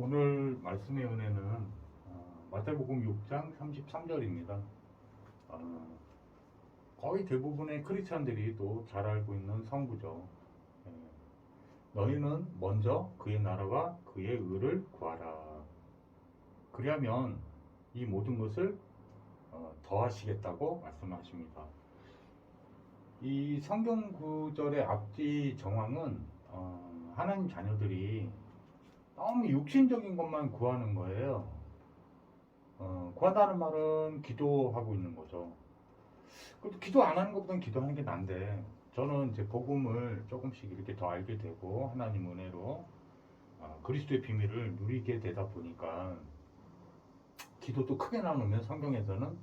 오늘 말씀의 은혜는 마태복음 6장 33절입니다. 거의 대부분의 크리스찬들이 또 잘 알고 있는 성구죠. 예, 너희는 먼저 그의 나라와 그의 의를 구하라. 그리하면 이 모든 것을 더하시겠다고 말씀하십니다. 이 성경 구절의 앞뒤 정황은 하나님 자녀들이 너무 육신적인 것만 구하는 거예요. 구한다는 말은 기도하고 있는 거죠. 그래도 기도 안 하는 것보다는 기도하는 게 난데, 저는 이제 복음을 조금씩 이렇게 더 알게 되고 하나님 은혜로 그리스도의 비밀을 누리게 되다 보니까 기도도 크게 나누면 성경에서는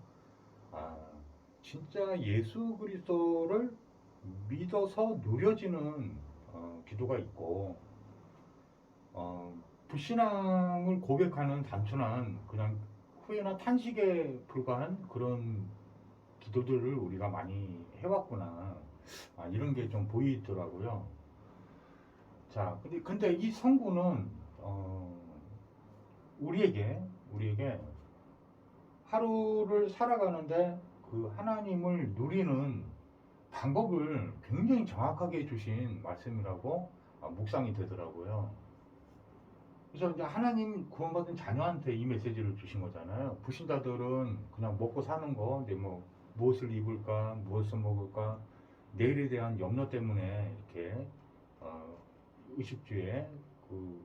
진짜 예수 그리스도를 믿어서 누려지는 기도가 있고, 불신앙을 고백하는 단순한 그냥 후회나 탄식에 불과한 그런 기도들을 우리가 많이 해왔구나, 이런 게 좀 보이더라고요. 자, 근데 이 성구는 우리에게 하루를 살아가는데 그 하나님을 누리는 방법을 굉장히 정확하게 주신 말씀이라고 묵상이 되더라고요. 그래서 이제 하나님 구원받은 자녀한테 이 메시지를 주신 거잖아요. 불신자들은 그냥 먹고 사는 거, 이제 뭐 무엇을 입을까, 무엇을 먹을까, 내일에 대한 염려 때문에 이렇게 의식주에 그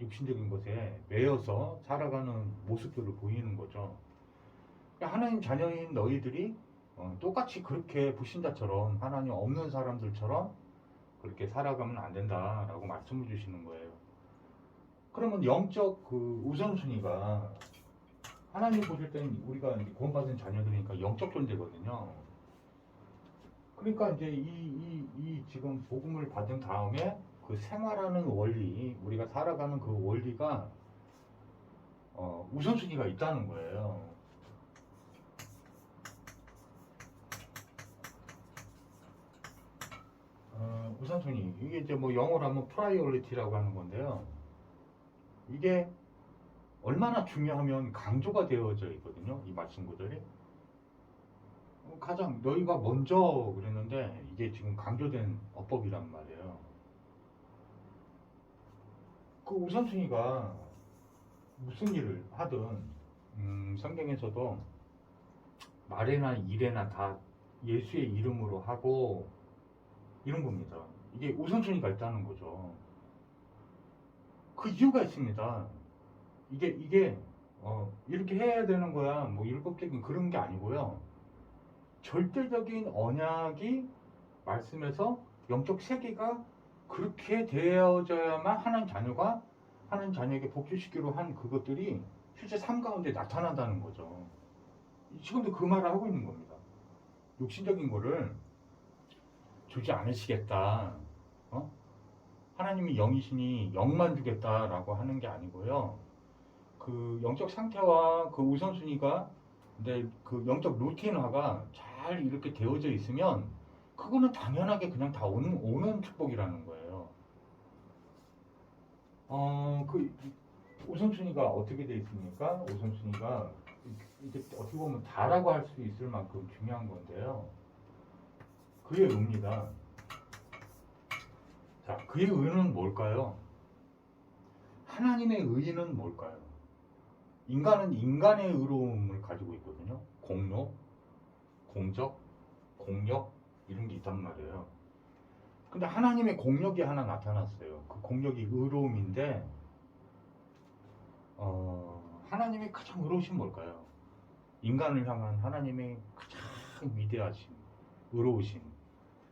육신적인 것에 매여서 살아가는 모습들을 보이는 거죠. 그러니까 하나님 자녀인 너희들이 똑같이 그렇게 불신자처럼 하나님 없는 사람들처럼 그렇게 살아가면 안 된다라고 말씀을 주시는 거예요. 그러면 영적 그 우선순위가, 하나님 보실 때는 우리가 구원받은 자녀들이니까 영적 존재거든요. 그러니까 이제 이 지금 복음을 받은 다음에 그 생활하는 원리, 우리가 살아가는 그 원리가 우선순위가 있다는 거예요. 우선순위, 이게 이제 뭐 영어로 하면 프라이어리티라고 하는 건데요. 이게 얼마나 중요하면 강조가 되어져 있거든요, 이 말씀 구절이. 가장 너희가 먼저 그랬는데 이게 지금 강조된 어법이란 말이에요. 그 우선순위가 무슨 일을 하든 성경에서도 말이나 일에나 다 예수의 이름으로 하고 이런 겁니다. 이게 우선순위가 있다는 거죠. 그 이유가 있습니다. 이게 이렇게 해야 되는 거야, 뭐 율법적인 그런 게 아니고요. 절대적인 언약이 말씀에서 영적 세계가 그렇게 되어져야만 하나님 자녀에게 복주시키로 한 그것들이 실제 삶 가운데 나타난다는 거죠. 지금도 그 말을 하고 있는 겁니다. 육신적인 거를 주지 않으시겠다. 하나님이 영이시니 영만 주겠다라고 하는 게 아니고요. 그 영적 상태와 그 우선순위가, 근데 그 영적 루틴화가 잘 이렇게 되어져 있으면 그거는 당연하게 그냥 다 오는 축복이라는 거예요. 그 우선순위가 어떻게 되어 있습니까? 우선순위가 이게 어떻게 보면 다라고 할 수 있을 만큼 중요한 건데요. 그의 의입니다. 자, 그의 의는 뭘까요? 하나님의 의는 뭘까요? 인간은 인간의 의로움을 가지고 있거든요. 공로, 공적, 공력, 이런 게 있단 말이에요. 근데 하나님의 공력이 하나 나타났어요. 그 공력이 의로움인데, 하나님이 가장 의로우신 뭘까요? 인간을 향한 하나님의 가장 위대하신, 의로우신,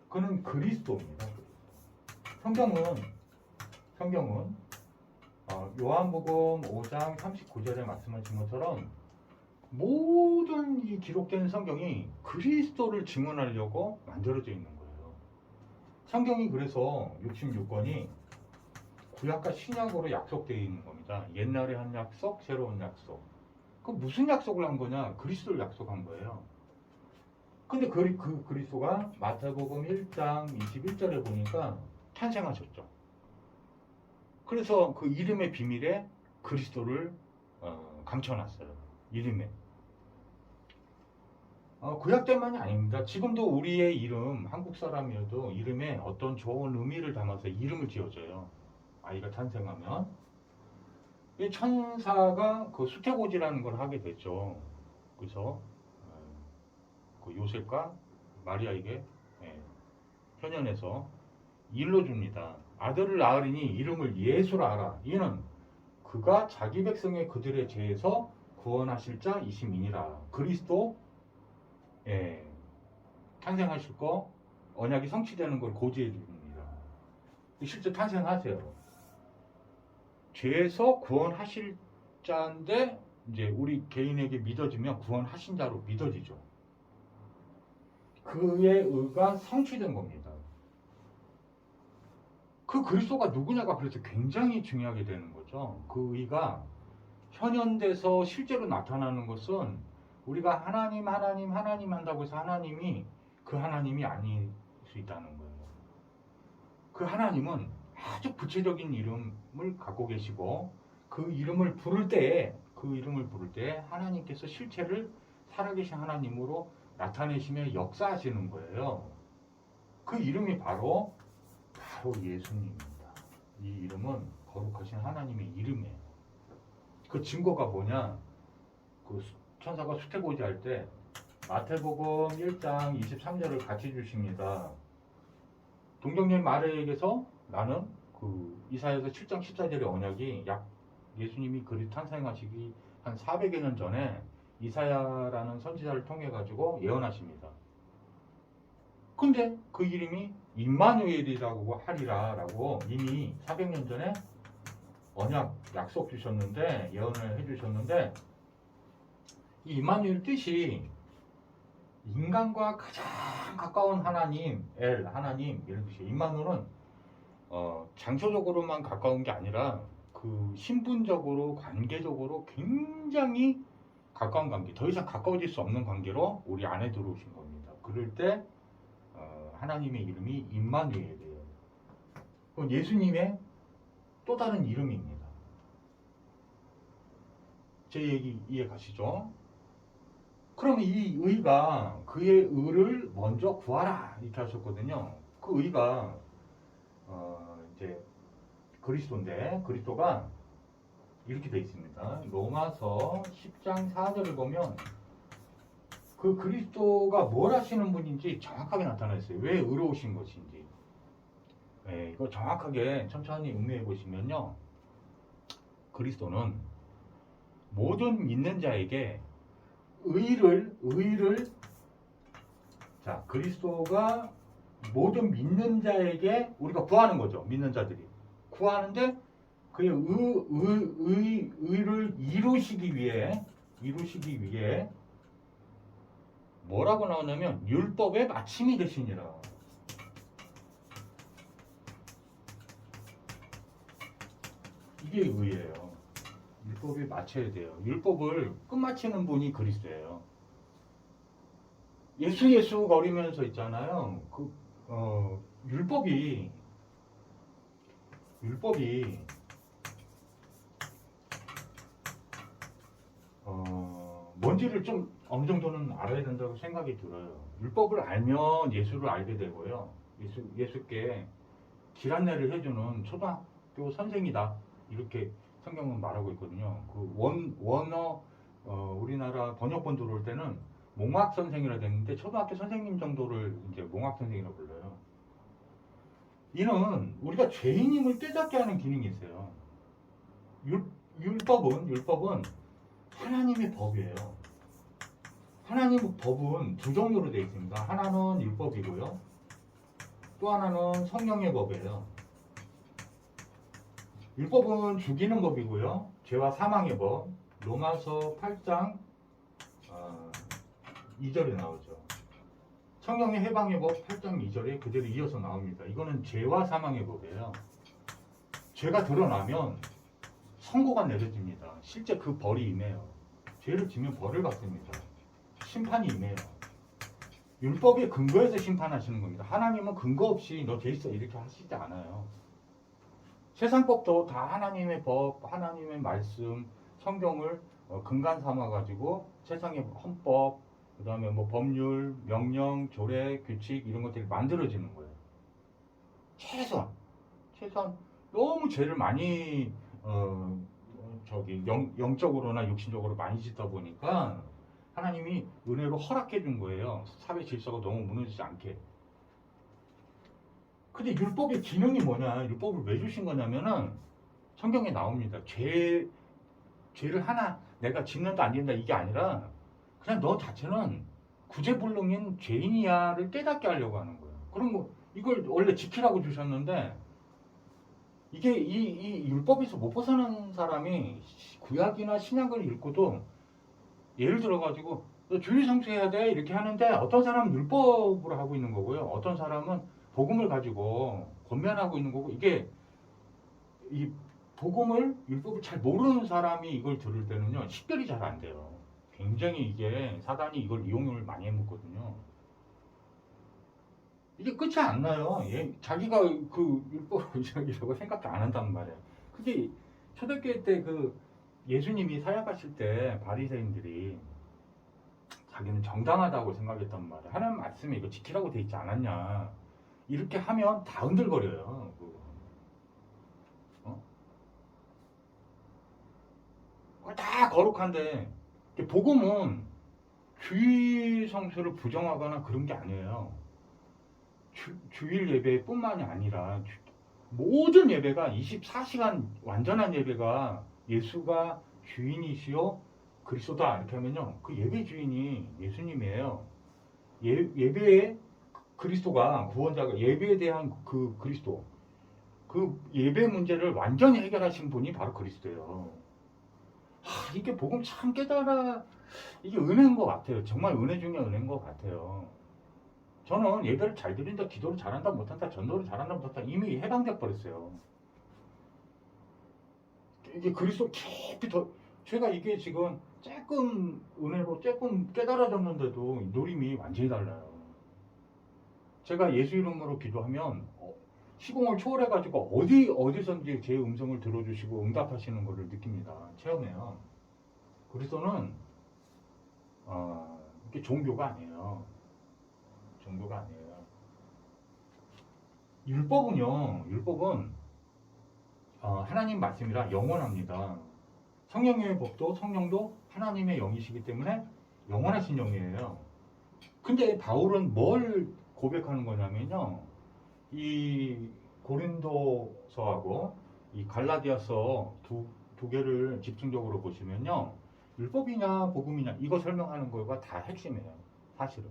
그는 그리스도입니다. 성경은 요한복음 5장 39절에 말씀하신 것처럼 모든 이 기록된 성경이 그리스도를 증언하려고 만들어져 있는 거예요. 성경이 그래서 66권이 구약과 신약으로 약속되어 있는 겁니다. 옛날에 한 약속, 새로운 약속. 그 무슨 약속을 한 거냐? 그리스도를 약속한 거예요. 근데 그 그리스도가 마태복음 1장 21절에 보니까 탄생하셨죠. 그래서 그 이름의 비밀에 그리스도를 감춰놨어요. 이름에. 구약 때만이 아닙니다. 지금도 우리의 이름, 한국 사람이어도 이름에 어떤 좋은 의미를 담아서 이름을 지어줘요. 아이가 탄생하면. 이 천사가 그 수태고지라는 걸 하게 됐죠. 그래서 그 요셉과 마리아에게 편연해서 일러줍니다. 아들을 낳으리니 이름을 예수라 하라. 이는 그가 자기 백성의 그들의 죄에서 구원하실 자 이심이니라. 그리스도 탄생하실 거 언약이 성취되는 걸 고지해 줍니다. 실제 탄생하세요. 죄에서 구원하실 자인데 이제 우리 개인에게 믿어지면 구원하신 자로 믿어지죠. 그의 의가 성취된 겁니다. 그 그리스도가 누구냐가 그래서 굉장히 중요하게 되는 거죠. 그 의가 현현돼서 실제로 나타나는 것은 우리가 하나님 한다고 해서 하나님이 그 하나님이 아닐 수 있다는 거예요. 그 하나님은 아주 구체적인 이름을 갖고 계시고 그 이름을 부를 때에 하나님께서 실체를 살아계신 하나님으로 나타내시며 역사하시는 거예요. 그 이름이 바로 예수님입니다. 이 이름은 거룩하신 하나님의 이름이에요. 그 증거가 뭐냐? 그 천사가 수태고지 할 때 마태복음 1장 23절을 같이 주십니다. 동정녀 마리아에게서 나는 그 이사야서 7장 14절의 언약이 약 예수님이 그리 탄생하시기 한 400여 년 전에 이사야라는 선지자를 통해 가지고 예언하십니다. 근데 그 이름이 임마누엘이라고 하리라라고 이미 400년 전에 언약 약속 주셨는데 예언을 해주셨는데 이 임마누엘 뜻이 인간과 가장 가까운 하나님 하나님 이런 뜻이에요. 임마누엘은 장소적으로만 가까운 게 아니라 그 신분적으로 관계적으로 굉장히 가까운 관계, 더 이상 가까워질 수 없는 관계로 우리 안에 들어오신 겁니다. 그럴 때 하나님의 이름이 임마누엘이에요. 그건 예수님의 또 다른 이름입니다. 제 얘기 이해 가시죠? 그러면 이 의가 그의 의를 먼저 구하라 이렇게 하셨거든요. 그 의가 이제 그리스도인데 그리스도가 이렇게 되어 있습니다. 로마서 10장 4절을 보면 그 그리스도가 뭘 하시는 분인지 정확하게 나타나 있어요. 왜 의로우신 것인지. 이거 정확하게 천천히 음미해 보시면요. 그리스도는 모든 믿는 자에게 그리스도가 모든 믿는 자에게 우리가 구하는 거죠. 믿는 자들이. 구하는데 그의 의를 이루시기 위해 뭐라고 나오냐면 율법의 마침이 되시니라. 이게 의예요. 율법이 맞춰야 돼요. 율법을 끝마치는 분이 그리스도예요. 예수 거리면서 있잖아요. 율법이 뭔지를 좀 어느 정도는 알아야 된다고 생각이 들어요. 율법을 알면 예수를 알게 되고요. 예수께 길 안내를 해주는 초등학교 선생이다. 이렇게 성경은 말하고 있거든요. 그 원어 우리나라 번역본 들어올 때는 몽학 선생이라 되는데 초등학교 선생님 정도를 이제 몽학 선생이라고 불러요. 이는 우리가 죄인임을 떼잡게 하는 기능이 있어요. 율법은 하나님의 법이에요. 하나님의 법은 두 종류로 되어 있습니다. 하나는 율법이고요. 또 하나는 성령의 법이에요. 율법은 죽이는 법이고요. 죄와 사망의 법. 로마서 8장 2절에 나오죠. 성령의 해방의 법 8장 2절에 그대로 이어서 나옵니다. 이거는 죄와 사망의 법이에요. 죄가 드러나면 선고가 내려집니다. 실제 그 벌이 임해요. 죄를 지면 벌을 받습니다. 심판이 임해요. 율법의 근거에서 심판하시는 겁니다. 하나님은 근거 없이 너 죄 있어 이렇게 하시지 않아요. 세상법도 다 하나님의 법, 하나님의 말씀, 성경을 근간 삼아 가지고 세상의 헌법, 그다음에 뭐 법률, 명령, 조례, 규칙 이런 것들이 만들어지는 거예요. 최소한 너무 죄를 많이 영적으로나 육신적으로 많이 짓다 보니까 하나님이 은혜로 허락해 준 거예요. 사회 질서가 너무 무너지지 않게. 근데 율법의 기능이 뭐냐? 율법을 왜 주신 거냐면은 성경에 나옵니다. 죄를 하나 내가 짓는다 안 짓는다 이게 아니라 그냥 너 자체는 구제불능인 죄인이야를 깨닫게 하려고 하는 거예요. 그럼 뭐 이걸 원래 지키라고 주셨는데 이게 이 율법에서 못 벗어난 사람이 구약이나 신약을 읽고도 예를 들어가지고 너 주일 성수해야 돼 이렇게 하는데 어떤 사람은 율법으로 하고 있는 거고요. 어떤 사람은 복음을 가지고 권면하고 있는 거고 이게 이 복음을 율법을 잘 모르는 사람이 이걸 들을 때는요 식별이 잘 안 돼요. 굉장히 이게 사단이 이걸 이용을 많이 해먹거든요. 이게 끝이 안 나요. 자기가 그 율법이라고 생각도 안 한단 말이에요. 그게 초대교회 때 그 예수님이 사역하실 때 바리새인들이 자기는 정당하다고 생각했단 말이에요. 하나님 말씀에 이거 지키라고 돼 있지 않았냐. 이렇게 하면 다 흔들거려요. 다 거룩한데 복음은 주일 성수를 부정하거나 그런 게 아니에요. 주일 예배뿐만이 아니라 모든 예배가 24시간 완전한 예배가 예수가 주인이시요 그리스도다 이렇게 하면요 그 예배 주인이 예수님이에요. 예배의 그리스도가 구원자가 예배에 대한 그 그리스도 그 예배 문제를 완전히 해결하신 분이 바로 그리스도예요. 이게 복음 참 깨달아 이게 은혜인 것 같아요. 정말 은혜 중에 은혜인 것 같아요. 저는 예배를 잘 드린다, 기도를 잘한다, 못한다, 전도를 잘한다, 못한다 이미 해방돼 버렸어요. 이게 그리스도 깊이 더 제가 이게 지금 조금 은혜로 조금 깨달아졌는데도 노림이 완전히 달라요. 제가 예수 이름으로 기도하면 시공을 초월해가지고 어디선지 제 음성을 들어주시고 응답하시는 것을 느낍니다. 체험해요. 그리스도는 이게 종교가 아니에요. 종교가 아니에요. 율법은 하나님 말씀이라 영원합니다. 성령의 법도 성령도 하나님의 영이시기 때문에 영원하신 영이에요. 근데 바울은 뭘 고백하는 거냐면요. 이 고린도서하고 이 갈라디아서 두 개를 집중적으로 보시면요. 율법이냐 복음이냐 이거 설명하는 거가 다 핵심이에요. 사실은.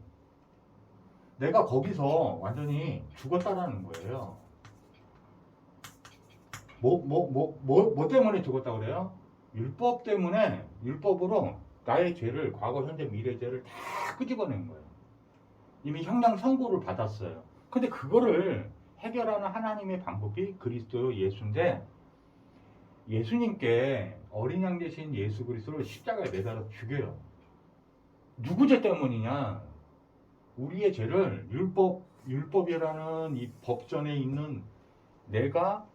내가 거기서 완전히 죽었다라는 거예요. 뭐 때문에 죽었다 그래요? 율법 때문에 율법으로 나의 죄를 과거 현재 미래 죄를 다 끄집어낸 거예요. 이미 형량 선고를 받았어요. 근데 그거를 해결하는 하나님의 방법이 그리스도 예수인데 예수님께 어린 양 되신 예수 그리스도를 십자가에 매달아 죽여요. 누구 죄 때문이냐? 우리의 죄를 율법이라는 이 법전에 있는 내가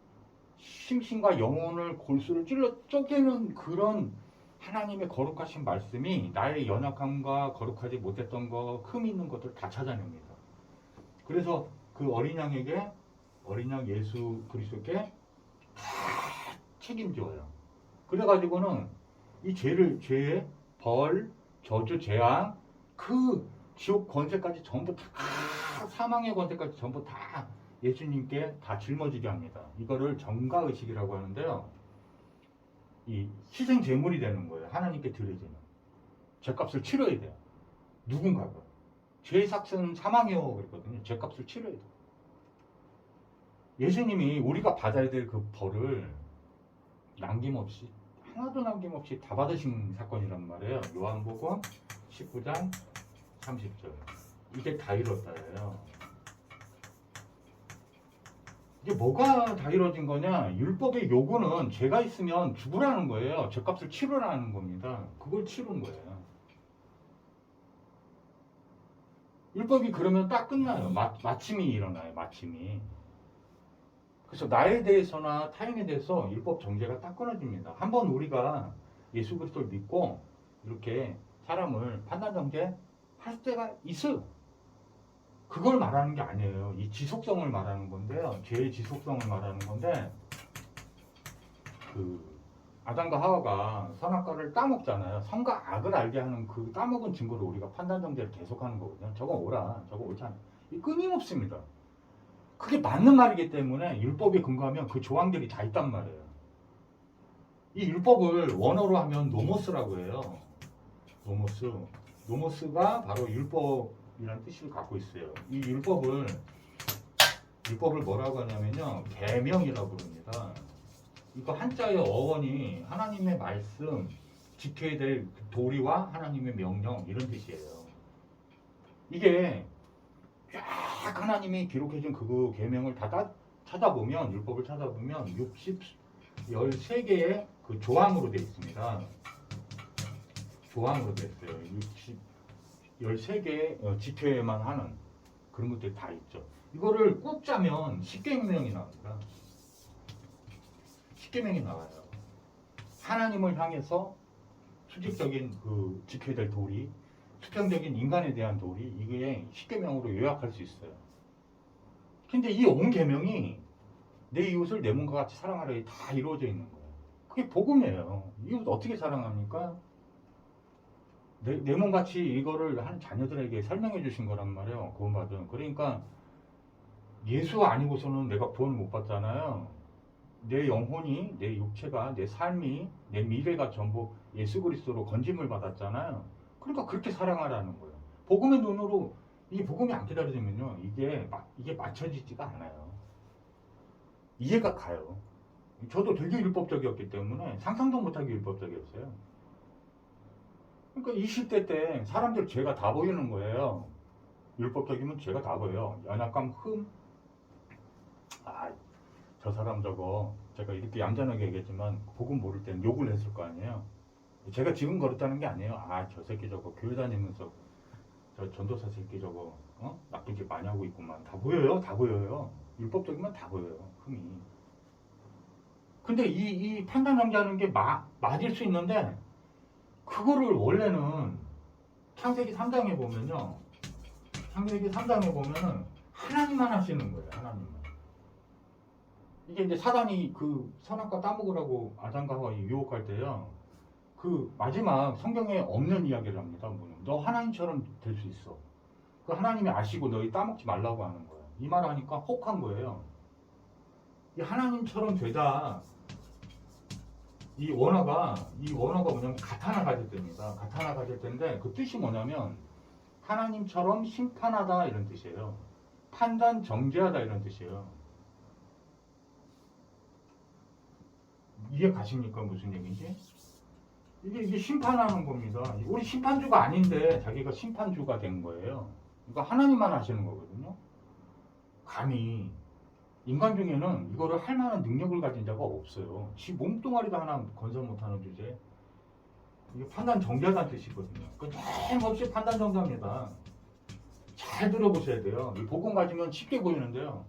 심신과 영혼을 골수를 찔러 쪼개는 그런 하나님의 거룩하신 말씀이 나의 연약함과 거룩하지 못했던 거, 흠 있는 것들 다 찾아냅니다. 그래서 그 어린 양 예수 그리스도께 다 책임져요. 그래가지고는 이 죄의 벌, 저주, 재앙, 그 지옥 권세까지 전부 다 사망의 권세까지 전부 다 예수님께 다 짊어지게 합니다. 이거를 정가의식이라고 하는데요. 이 희생 제물이 되는 거예요. 하나님께 드려지는. 죄값을 치러야 돼요. 누군가가. 죄의 삭은 사망이요 그랬거든요. 죄값을 치러야 돼요. 예수님이 우리가 받아야 될 그 벌을 남김없이 하나도 남김없이 다 받으신 사건이란 말이에요. 요한복음 19장 30절. 이게 다 이뤘다예요. 이게 뭐가 다 이루어진 거냐? 율법의 요구는 죄가 있으면 죽으라는 거예요. 죄값을 치르라는 겁니다. 그걸 치른 거예요. 율법이 그러면 딱 끝나요. 마침이 일어나요. 마침이. 그래서 나에 대해서나 타인에 대해서 율법 정죄가 딱 끊어집니다. 한번 우리가 예수 그리스도를 믿고 이렇게 사람을 판단 정죄 할 때가 있어요. 그걸 말하는 게 아니에요. 이 지속성을 말하는 건데요. 죄의 지속성을 말하는 건데, 그 아담과 하와가 선악과를 따먹잖아요. 선과 악을 알게 하는 그 따먹은 증거로 우리가 판단 정죄를 계속하는 거거든요. 저거 옳아, 저거 옳지 않아. 이 끊임없습니다. 그게 맞는 말이기 때문에 율법에 근거하면 그 조항들이 다 있단 말이에요. 이 율법을 원어로 하면 노모스라고 해요. 노모스. 노모스가 바로 율법이라는 뜻을 갖고 있어요. 이 율법을 뭐라고 하냐면요, 계명이라고 부릅니다. 이거 한자의 어원이 하나님의 말씀, 지켜야 될 도리와 하나님의 명령 이런 뜻이에요. 이게 쫙 하나님이 기록해준 그 계명을 다 찾아보면, 율법을 찾아보면 13개의 그 조항으로 되어 있습니다. 조항으로 되어 있어요. 13개 지켜야만 하는 그런 것들이 다 있죠. 이거를 꾹 짜면 십계명이 나옵니다. 십계명이 나와요. 하나님을 향해서 수직적인 그 지켜야 될 도리, 수평적인 인간에 대한 도리, 이게 십계명으로 요약할 수 있어요. 근데 이 온 계명이 내 이웃을 내 몸과 같이 사랑하려 다 이루어져 있는 거예요. 그게 복음이에요. 이웃 어떻게 사랑합니까? 내 몸같이 이거를 한 자녀들에게 설명해 주신 거란 말이에요. 구원받은. 그러니까 예수 아니고서는 내가 구원을 못 받잖아요. 내 영혼이, 내 육체가, 내 삶이, 내 미래가 전부 예수 그리스도로 건짐을 받았잖아요. 그러니까 그렇게 사랑하라는 거예요. 복음의 눈으로 이 복음이 안 기다려지면요, 이게 맞춰지지가 않아요. 이해가 가요. 저도 되게 율법적이었기 때문에 상상도 못하게 율법적이었어요. 그러니까 20대 때 사람들 죄가 다 보이는 거예요. 율법적이면 죄가 다 보여요. 연약감, 흠, 저 사람 저거, 제가 이렇게 얌전하게 얘기했지만 복음 모를 때는 욕을 했을 거 아니에요. 제가 지금 그렇다는 게 아니에요. 저 새끼 저거 교회 다니면서 저 전도사 새끼 저거 나쁜 짓 많이 하고 있구만. 다 보여요. 다 보여요. 율법적이면 다 보여요. 흠이. 근데 이 판단 정죄하는 게 맞을 수 있는데, 그거를 원래는 창세기 3장에 보면요, 창세기 3장에 보면은 하나님만 하시는 거예요. 하나님만. 이게 이제 사단이 그 선악과 따먹으라고 아담과 하와 유혹할 때요, 그 마지막 성경에 없는 이야기를 합니다. 너 하나님처럼 될 수 있어. 그 하나님이 아시고 너희 따먹지 말라고 하는 거예요. 이 말을 하니까 혹한 거예요. 이 하나님처럼 되다. 이 원어가 뭐냐면 가타나 가질 때입니다. 가타나 가질 때인데 그 뜻이 뭐냐면 하나님처럼 심판하다 이런 뜻이에요. 판단 정죄하다 이런 뜻이에요. 이해 가십니까? 무슨 얘기인지? 이게 심판하는 겁니다. 우리 심판주가 아닌데 자기가 심판주가 된 거예요. 그러니까 하나님만 하시는 거거든요. 감히 인간 중에는 이거를 할 만한 능력을 가진 자가 없어요. 지 몸뚱아리도 하나 건설 못하는 주제. 이게 판단 정죄하다는 뜻이거든요. 끊임없이 판단 정죄합니다. 잘 들어보셔야 돼요. 이 복음 가지면 쉽게 보이는데요.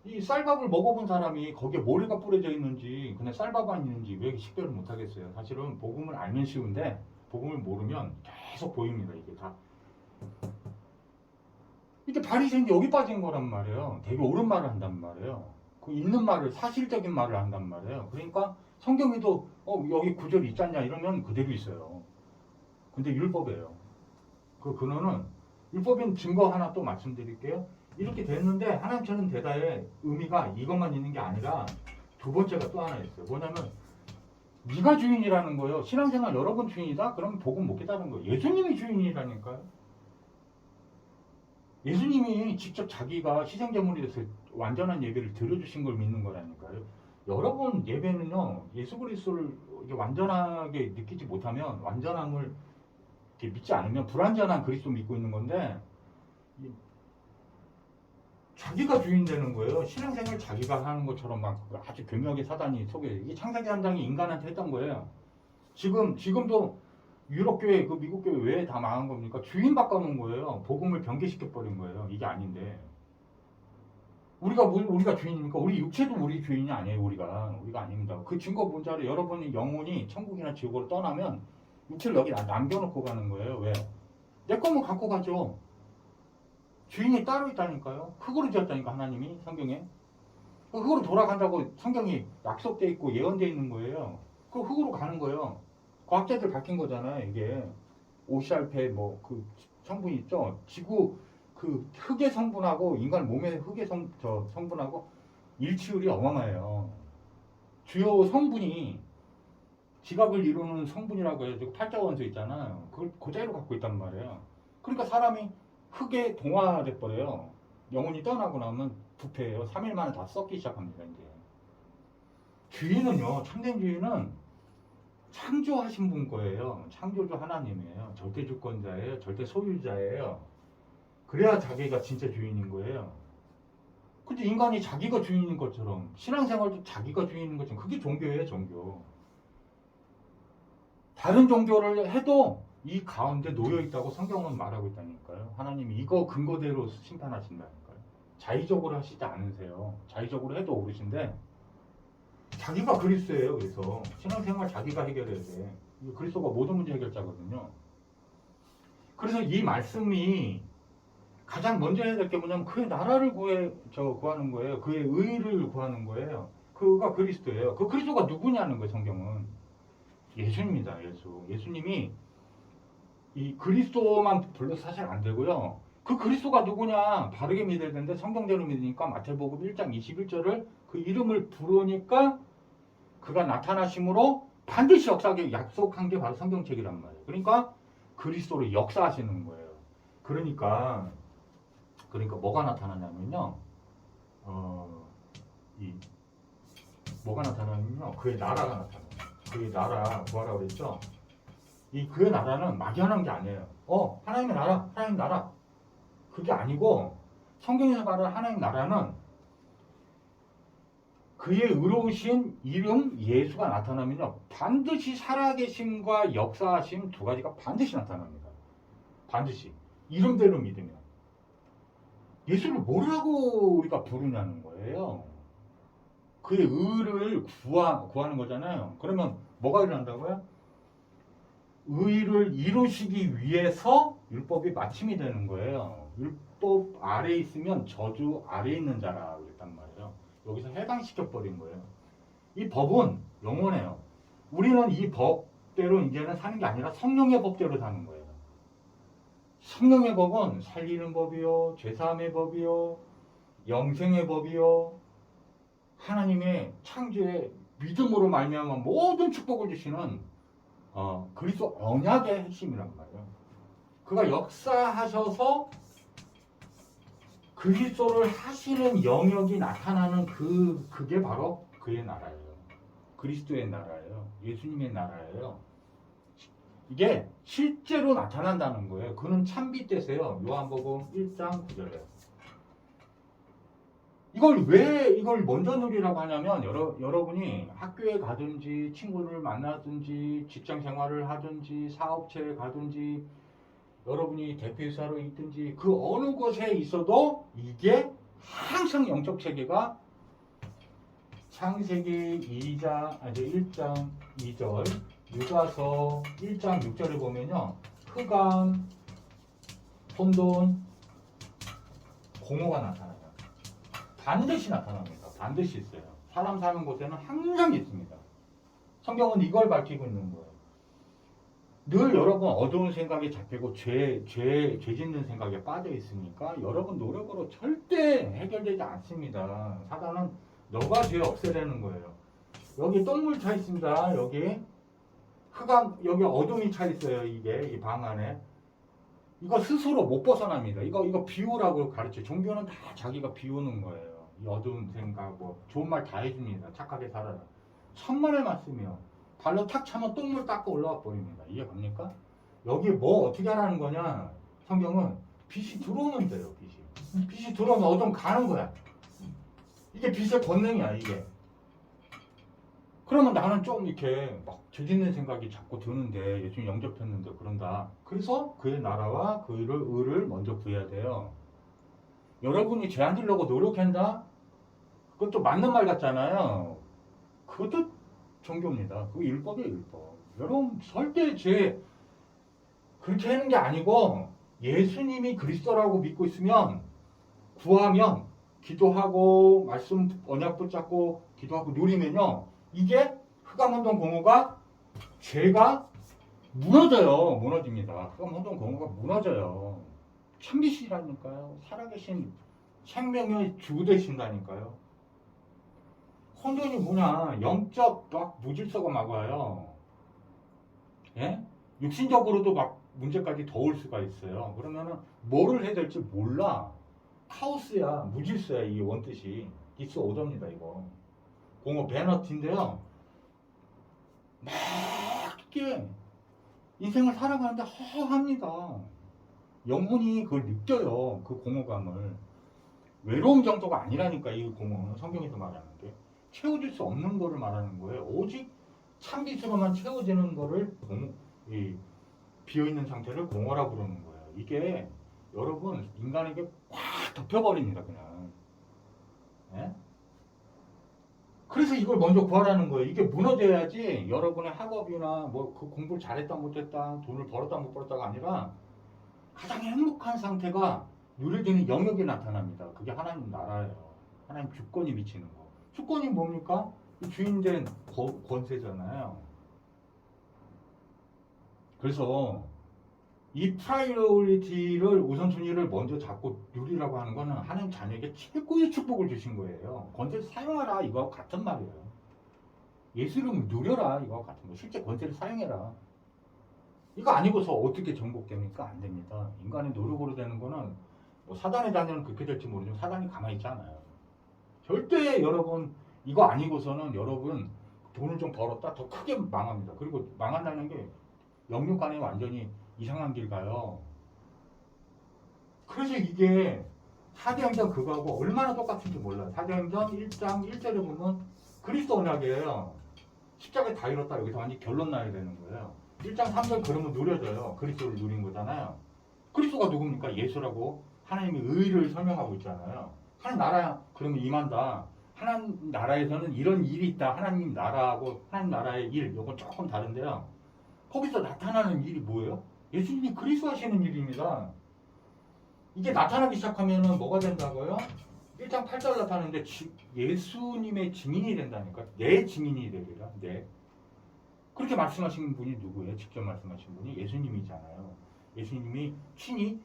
이 쌀밥을 먹어본 사람이 거기에 모래가 뿌려져 있는지 그냥 쌀밥만 있는지 왜 식별을 못하겠어요. 사실은 복음을 알면 쉬운데 복음을 모르면 계속 보입니다. 이게 다. 이게 바리새인이 여기 빠진 거란 말이에요. 되게 옳은 말을 한단 말이에요. 그 있는 말을, 사실적인 말을 한단 말이에요. 그러니까 성경에도 여기 구절이 있지 않냐 이러면 그대로 있어요. 근데 율법이에요. 그 근원은 율법인 증거 하나 또 말씀드릴게요. 이렇게 됐는데 하나님처럼 되다의 의미가 이것만 있는 게 아니라 두 번째가 또 하나 있어요. 뭐냐면 네가 주인이라는 거예요. 신앙생활 여러 번 주인이다? 그러면 복음 못 깨달은 거예요. 예수님이 주인이라니까요. 예수님이 직접 자기가 희생제물이 돼서 완전한 예배를 드려주신 걸 믿는 거라니까요. 여러분 예배는요, 예수 그리스도를 완전하게 느끼지 못하면, 완전함을 믿지 않으면 불완전한 그리스도 믿고 있는 건데, 자기가 주인 되는 거예요. 신앙생활 자기가 하는 것처럼 막 아주 교묘하게 사단이 속에, 이게 창세기 3장이 인간한테 했던 거예요. 지금도 유럽 교회, 그 미국 교회 왜 다 망한 겁니까? 주인 바꿔놓은 거예요. 복음을 변개시켜 버린 거예요. 이게 아닌데. 우리가 주인입니까? 우리 육체도 우리 주인이 아니에요. 우리가 아닙니다. 그 증거 문자를 여러분이 영혼이 천국이나 지옥으로 떠나면 육체를 여기 남겨놓고 가는 거예요. 왜? 내 거면 갖고 가죠. 주인이 따로 있다니까요. 흙으로 지었다니까 하나님이 성경에. 그 흙으로 돌아간다고 성경이 약속돼 있고 예언돼 있는 거예요. 그 흙으로 가는 거예요. 과학자들 밝힌 거잖아요. 이게 오시알페 뭐 그 성분이 있죠. 지구 그 흙의 성분하고 인간 몸의 흙의 성분하고 일치율이 어마어마해요. 주요 성분이 지각을 이루는 성분이라고 해가지고 팔자원소 있잖아요. 그걸 그대로 갖고 있단 말이에요. 그러니까 사람이 흙에 동화돼 버려요. 영혼이 떠나고 나면 부패해요. 3일 만에 다 썩기 시작합니다. 이제 주인은요, 참된 주인은 창조하신 분 거예요. 창조주 하나님이에요. 절대 주권자예요. 절대 소유자예요. 그래야 자기가 진짜 주인인 거예요. 근데 인간이 자기가 주인인 것처럼 신앙생활도 자기가 주인인 것처럼 그게 종교예요. 종교. 다른 종교를 해도 이 가운데 놓여 있다고 성경은 말하고 있다니까요. 하나님이 이거 근거대로 심판하신다니까요. 자의적으로 하시지 않으세요. 자의적으로 해도 오르신데 자기가 그리스도예요. 그래서 신앙생활 자기가 해결해야 돼. 그리스도가 모든 문제 해결자거든요. 그래서 이 말씀이 가장 먼저 해야 될 게 뭐냐면 그의 나라를 구하는 거예요. 그의 의를 구하는 거예요. 그가 그리스도예요. 그 그리스도가 누구냐는 거예요. 성경은 예수님입니다. 예수님이 이 그리스도만 불러서 사실 안 되고요. 그 그리스도가 누구냐 바르게 믿어야 되는데 성경대로 믿으니까 마태복음 1장 21절을 그 이름을 부르니까 그가 나타나심으로 반드시 역사하게 약속한 게 바로 성경책이란 말이에요. 그러니까 그리스도로 역사하시는 거예요. 그러니까 뭐가 나타나냐면요. 뭐가 나타나냐면요. 그의 나라가 나타나요. 그의 나라 구하라고 그랬죠. 이 그의 나라는 막연한 게 아니에요. 하나님의 나라, 하나님 나라. 그게 아니고 성경에서 말하는 하나님 나라는 그의 의로우신 이름 예수가 나타나면요. 반드시 살아계심과 역사하심 두 가지가 반드시 나타납니다. 반드시. 이름대로 믿으면. 예수를 뭐라고 우리가 부르냐는 거예요. 그의 의를 구하는 거잖아요. 그러면 뭐가 일어난다고요? 의를 이루시기 위해서 율법이 마침이 되는 거예요. 율법 아래에 있으면 저주 아래에 있는 자라 그랬단 말이에요. 여기서 해방시켜버린 거예요. 이 법은 영원해요. 우리는 이 법대로 이제는 사는 게 아니라 성령의 법대로 사는 거예요. 성령의 법은 살리는 법이요, 죄사함의 법이요, 영생의 법이요, 하나님의 창조의 믿음으로 말미암아 모든 축복을 주시는 그리스도 언약의 핵심이란 말이에요. 그가 역사하셔서 그리스도를 하시는 영역이 나타나는 그게 바로 그의 나라예요. 그리스도의 나라예요. 예수님의 나라예요. 이게 실제로 나타난다는 거예요. 그는 참빛대세요. 요한복음 1장 9절에. 이걸 먼저 누리라고 하냐면 여러분이 학교에 가든지 친구를 만나든지 직장 생활을 하든지 사업체에 가든지 여러분이 대표이사로 있든지 그 어느 곳에 있어도 이게 항상 영적 체계가 창세기 1장 2절 유다서 1장 6절을 보면요. 흑암, 혼돈, 공허가 나타나요. 반드시 나타납니다. 반드시 있어요. 사람 사는 곳에는 항상 있습니다. 성경은 이걸 밝히고 있는 거예요. 늘 여러분 어두운 생각에 잡히고 죄 짓는 생각에 빠져 있으니까 여러분 노력으로 절대 해결되지 않습니다. 사단은 너가 죄 없애려는 거예요. 여기 똥물 차 있습니다. 여기 흑암, 여기 어둠이 차 있어요. 이게 이 방 안에. 이거 스스로 못 벗어납니다. 이거 비우라고 가르쳐요. 종교는 다 자기가 비우는 거예요. 이 어두운 생각, 뭐 좋은 말 다 해줍니다. 착하게 살아라. 천만의 말씀이요. 발로 탁 차면 똥물 닦고 올라와 버립니다. 이해 갑니까? 여기 뭐 어떻게 하라는 거냐? 성경은 빛이 들어오면 돼요. 빛이 들어오면 어둠 가는 거야. 이게 빛의 권능이야. 이게. 그러면 나는 좀 이렇게 막 죄짓는 생각이 자꾸 드는데 예수님 영접했는데 그런다. 그래서 그의 나라와 그의 의를 먼저 구해야 돼요. 여러분이 죄 안 지려고 노력한다? 그것도 맞는 말 같잖아요. 그것도 종교입니다. 그거 율법이에요, 율법. 여러분 절대 그렇게 하는 게 아니고 예수님이 그리스도라고 믿고 있으면 구하면 기도하고 말씀 언약 붙잡고 기도하고 누리면요. 이게 흑암운동 공허가 죄가 무너집니다. 흑암운동 공허가 무너져요. 참비시라니까요. 살아계신 생명의 주 되신다니까요. 혼돈이 뭐냐? 영적 막 무질서가 막 와요. 예? 육신적으로도 막 문제까지 더 올 수가 있어요. 그러면은 뭐를 해야 될지 몰라. 카오스야, 무질서야, 이 원뜻이. 디스오더입니다, 이거. 공허 베너티인데요. 막 이렇게 인생을 살아가는데 허합니다. 영혼이 그걸 느껴요. 그 공허감을. 외로움 정도가 아니라니까, 이 공허는. 성경에서 말하는 게. 채워질 수 없는 거를 말하는 거예요. 오직 참빛으로만 채워지는 거를 비어있는 상태를 공허라 부르는 거예요. 이게 여러분 인간에게 확 덮여버립니다. 그냥. 예? 그래서 이걸 먼저 구하라는 거예요. 이게 무너져야지 여러분의 학업이나 뭐 그 공부를 잘했다 못했다 돈을 벌었다 못 벌었다가 아니라 가장 행복한 상태가 누려지는 영역이 나타납니다. 그게 하나님 나라예요. 하나님 주권이 미치는 거. 주권이 뭡니까? 주인된 권세잖아요. 그래서 이 프라이어리티를 우선순위를 먼저 잡고 누리라고 하는 거는 하나님 자녀에게 최고의 축복을 주신 거예요. 권세를 사용하라 이거하고 같은 말이에요. 예수 이름을 누려라 이거하고 같은 거. 실제 권세를 사용해라. 이거 아니고서 어떻게 정복됩니까? 안 됩니다. 인간의 노력으로 되는 거는 뭐 사단의 자녀는 그렇게 될지 모르지만 사단이 가만히 있지 않아요. 절대 여러분 이거 아니고서는 여러분 돈을 좀 벌었다 더 크게 망합니다. 그리고 망한다는 게 영육 간에 완전히 이상한 길 가요. 그래서 이게 사도행전 그거하고 얼마나 똑같은지 몰라요. 사도행전 1장 1절에 보면 그리스도 언약이에요. 십자가에 다 이뤘다. 여기서 완전히 결론 나야 되는 거예요. 1장 3절 그러면 누려져요. 그리스도를 누린 거잖아요. 그리스도가 누굽니까? 예수라고 하나님의 의를 설명하고 있잖아요. 하나님 나라 그러면 임한다. 하나님 나라에서는 이런 일이 있다. 하나님 나라하고 하나님 나라의 일 이건 조금 다른데요. 거기서 나타나는 일이 뭐예요? 예수님이 그리스도 하시는 일입니다. 이게 나타나기 시작하면 뭐가 된다고요? 1장 8절 나타나는데 예수님의 증인이 된다니까. 내 증인이 되리라. 네. 그렇게 말씀하신 분이 누구예요? 직접 말씀하신 분이 예수님이잖아요. 예수님이 친히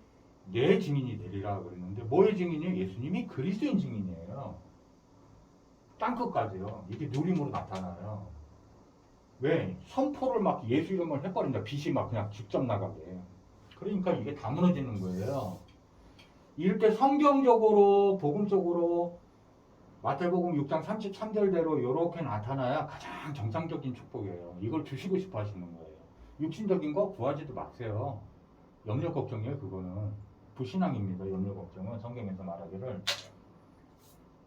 내 증인이 되리라 그랬는데 뭐의 증인이에요? 예수님이 그리스도인 증인이에요. 땅끝까지요. 이게 누림으로 나타나요. 왜? 선포를 막 예수 이름을 해버린다. 빛이 막 그냥 직접 나가게. 그러니까 이게 다 무너지는 거예요. 이렇게 성경적으로 복음적으로 마태복음 6장 33절대로 이렇게 나타나야 가장 정상적인 축복이에요. 이걸 주시고 싶어 하시는 거예요. 육신적인 거 구하지도 마세요. 염려 걱정이에요. 그거는 불신앙입니다. 염려 걱정은 성경에서 말하기를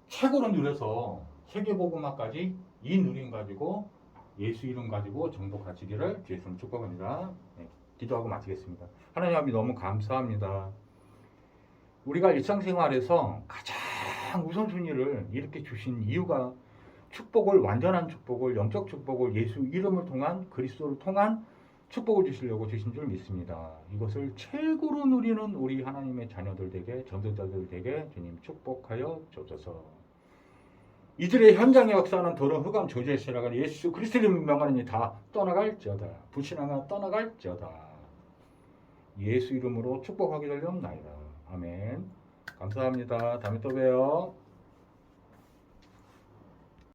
최고로 누려서 세계복음화까지 이 누림 가지고 예수 이름 가지고 정복하시기를 주의해서 축복합니다. 네, 기도하고 마치겠습니다. 하나님 아버지 너무 감사합니다. 우리가 일상생활에서 가장 우선순위를 이렇게 주신 이유가 축복을 완전한 축복을 영적 축복을 예수 이름을 통한 그리스도를 통한 축복을 주시려고 주신 줄 믿습니다. 이것을 최고로 누리는 우리 하나님의 자녀들 되게 전도자들 되게 주님 축복하여 주옵소서. 이들의 현장의 역사는 더러운 흑암 저주에 살아가는 예수 그리스도를 명하는 이 다 떠나갈지어다. 불신앙아 떠나갈지어다. 예수 이름으로 축복하게 되려나이다. 아멘. 감사합니다. 다음에 또 봬요.